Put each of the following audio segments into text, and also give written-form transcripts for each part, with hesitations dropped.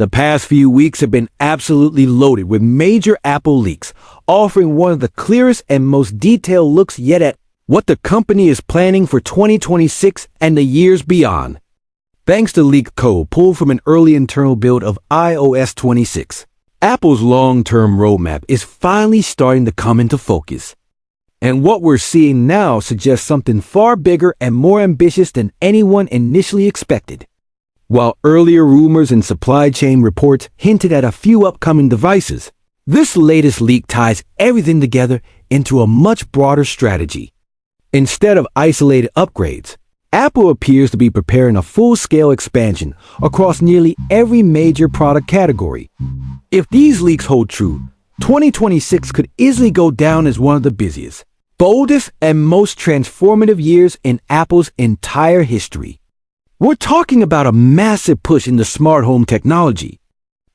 The past few weeks have been absolutely loaded with major Apple leaks, offering one of the clearest and most detailed looks yet at what the company is planning for 2026 and the years beyond. Thanks to leaked code pulled from an early internal build of iOS 26, Apple's long-term roadmap is finally starting to come into focus. And what we're seeing now suggests something far bigger and more ambitious than anyone initially expected. While earlier rumors and supply chain reports hinted at a few upcoming devices, this latest leak ties everything together into a much broader strategy. Instead of isolated upgrades, Apple appears to be preparing a full-scale expansion across nearly every major product category. If these leaks hold true, 2026 could easily go down as one of the busiest, boldest, and most transformative years in Apple's entire history. We're talking about a massive push into smart home technology.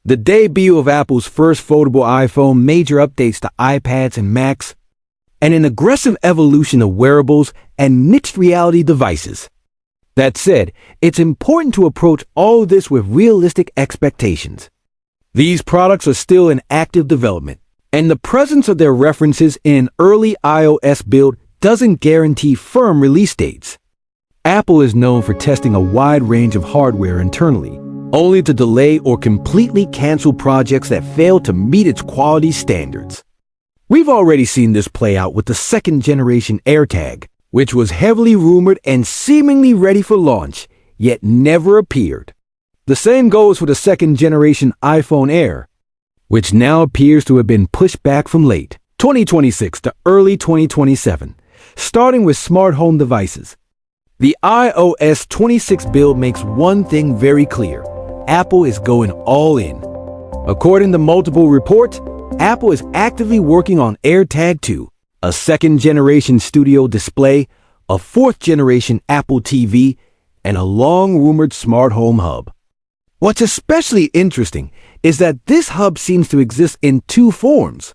The debut of Apple's first foldable iPhone, major updates to iPads and Macs, and an aggressive evolution of wearables and mixed reality devices. That said, it's important to approach all of this with realistic expectations. These products are still in active development, and the presence of their references in an early iOS build doesn't guarantee firm release dates. Apple is known for testing a wide range of hardware internally, only to delay or completely cancel projects that fail to meet its quality standards. We've already seen this play out with the second-generation AirTag, which was heavily rumored and seemingly ready for launch, yet never appeared. The same goes for the second-generation iPhone Air, which now appears to have been pushed back from late 2026 to early 2027, starting with smart home devices. The iOS 26 build makes one thing very clear: Apple is going all in. According to multiple reports, Apple is actively working on AirTag 2, a second-generation studio display, a fourth-generation Apple TV, and a long-rumored smart home hub. What's especially interesting is that this hub seems to exist in two forms.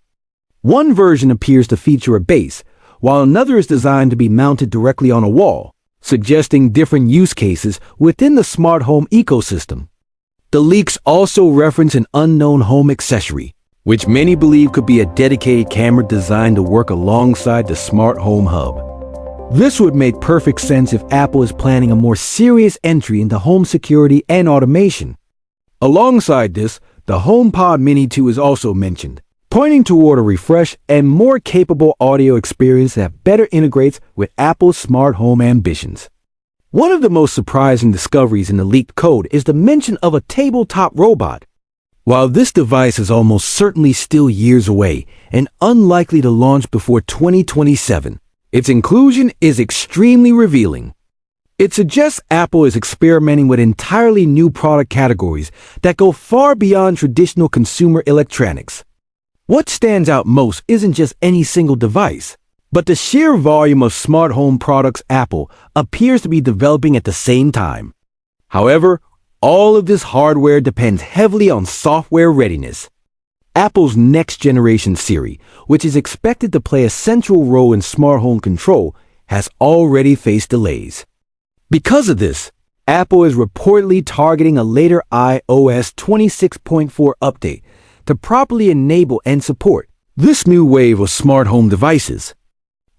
One version appears to feature a base, while another is designed to be mounted directly on a wall, suggesting different use cases within the smart home ecosystem. The leaks also reference an unknown home accessory, which many believe could be a dedicated camera designed to work alongside the smart home hub. This would make perfect sense if Apple is planning a more serious entry into home security and automation. Alongside this, the HomePod Mini 2 is also mentioned, pointing toward a refreshed and more capable audio experience that better integrates with Apple's smart home ambitions. One of the most surprising discoveries in the leaked code is the mention of a tabletop robot. While this device is almost certainly still years away and unlikely to launch before 2027, its inclusion is extremely revealing. It suggests Apple is experimenting with entirely new product categories that go far beyond traditional consumer electronics. What stands out most isn't just any single device, but the sheer volume of smart home products Apple appears to be developing at the same time. However, all of this hardware depends heavily on software readiness. Apple's next-generation Siri, which is expected to play a central role in smart home control, has already faced delays. Because of this, Apple is reportedly targeting a later iOS 26.4 update to properly enable and support this new wave of smart home devices.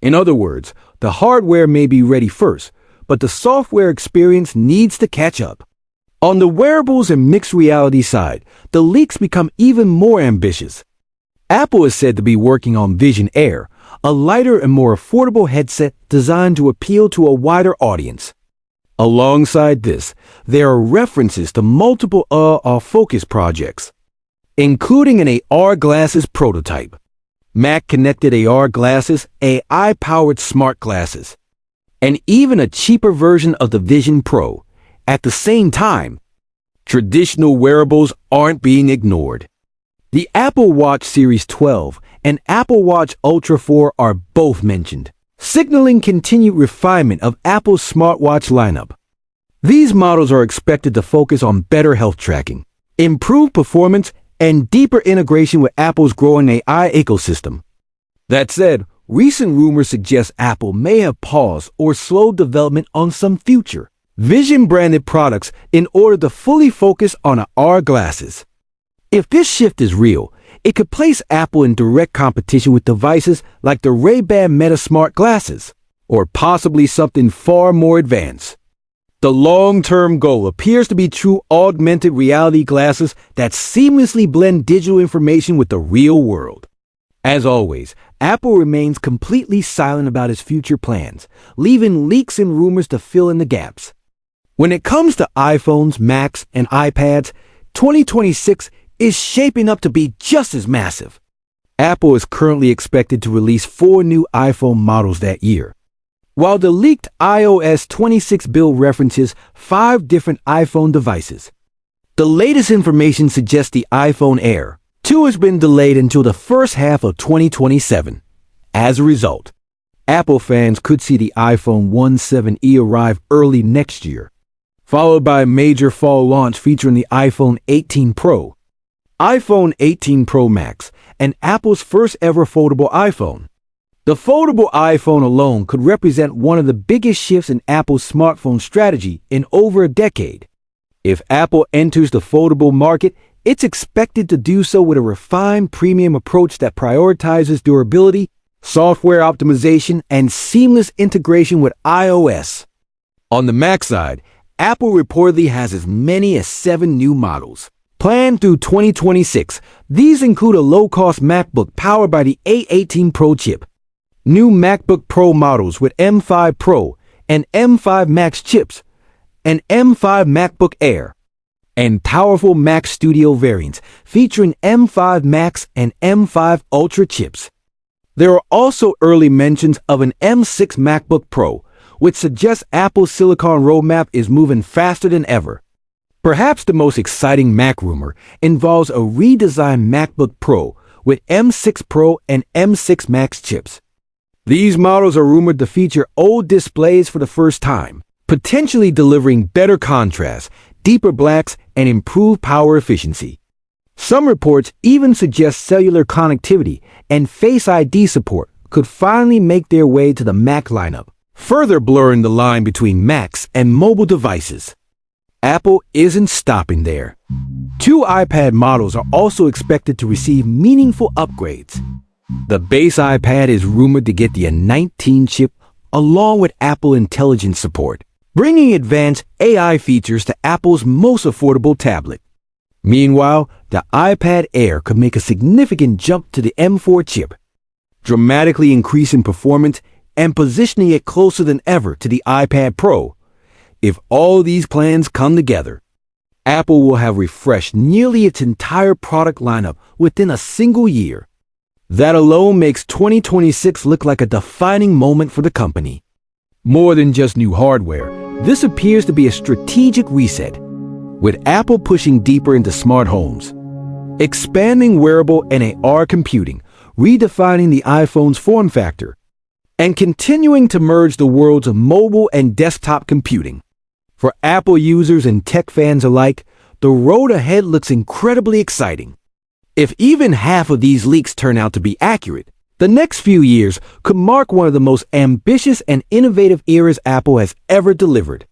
In other words, the hardware may be ready first, but the software experience needs to catch up. On the wearables and mixed reality side, the leaks become even more ambitious. Apple is said to be working on Vision Air, a lighter and more affordable headset designed to appeal to a wider audience. Alongside this, there are references to multiple AR-focused projects, including an AR glasses prototype, Mac-connected AR glasses, AI-powered smart glasses, and even a cheaper version of the Vision Pro. At the same time, traditional wearables aren't being ignored. The Apple Watch Series 12 and Apple Watch Ultra 4 are both mentioned, signaling continued refinement of Apple's smartwatch lineup. These models are expected to focus on better health tracking, improved performance, and deeper integration with Apple's growing AI ecosystem. That said, recent rumors suggest Apple may have paused or slowed development on some future vision-branded products in order to fully focus on AR glasses. If this shift is real, it could place Apple in direct competition with devices like the Ray-Ban Meta Smart Glasses, or possibly something far more advanced. The long-term goal appears to be true augmented reality glasses that seamlessly blend digital information with the real world. As always, Apple remains completely silent about its future plans, leaving leaks and rumors to fill in the gaps. When it comes to iPhones, Macs, and iPads, 2026 is shaping up to be just as massive. Apple is currently expected to release 4 new iPhone models that year. While the leaked iOS 26 build references 5 different iPhone devices, the latest information suggests the iPhone Air 2 has been delayed until the first half of 2027. As a result, Apple fans could see the iPhone 17e arrive early next year, followed by a major fall launch featuring the iPhone 18 Pro, iPhone 18 Pro Max, and Apple's first ever foldable iPhone. The foldable iPhone alone could represent one of the biggest shifts in Apple's smartphone strategy in over a decade. If Apple enters the foldable market, it's expected to do so with a refined premium approach that prioritizes durability, software optimization, and seamless integration with iOS. On the Mac side, Apple reportedly has as many as 7 new models planned through 2026. These include a low-cost MacBook powered by the A18 Pro chip, new MacBook Pro models with M5 Pro and M5 Max chips, an M5 MacBook Air, and powerful Mac Studio variants featuring M5 Max and M5 Ultra chips. There are also early mentions of an M6 MacBook Pro, which suggests Apple's silicon roadmap is moving faster than ever. Perhaps the most exciting Mac rumor involves a redesigned MacBook Pro with M6 Pro and M6 Max chips. These models are rumored to feature OLED displays for the first time, potentially delivering better contrast, deeper blacks, and improved power efficiency. Some reports even suggest cellular connectivity and Face ID support could finally make their way to the Mac lineup, further blurring the line between Macs and mobile devices. Apple isn't stopping there. 2 iPad models are also expected to receive meaningful upgrades. The base iPad is rumored to get the A19 chip along with Apple Intelligence support, bringing advanced AI features to Apple's most affordable tablet. Meanwhile, the iPad Air could make a significant jump to the M4 chip, dramatically increasing performance and positioning it closer than ever to the iPad Pro. If all these plans come together, Apple will have refreshed nearly its entire product lineup within a single year. That alone makes 2026 look like a defining moment for the company. More than just new hardware, this appears to be a strategic reset, with Apple pushing deeper into smart homes, expanding wearable and AR computing, redefining the iPhone's form factor, and continuing to merge the worlds of mobile and desktop computing. For Apple users and tech fans alike, the road ahead looks incredibly exciting. If even half of these leaks turn out to be accurate, the next few years could mark one of the most ambitious and innovative eras Apple has ever delivered.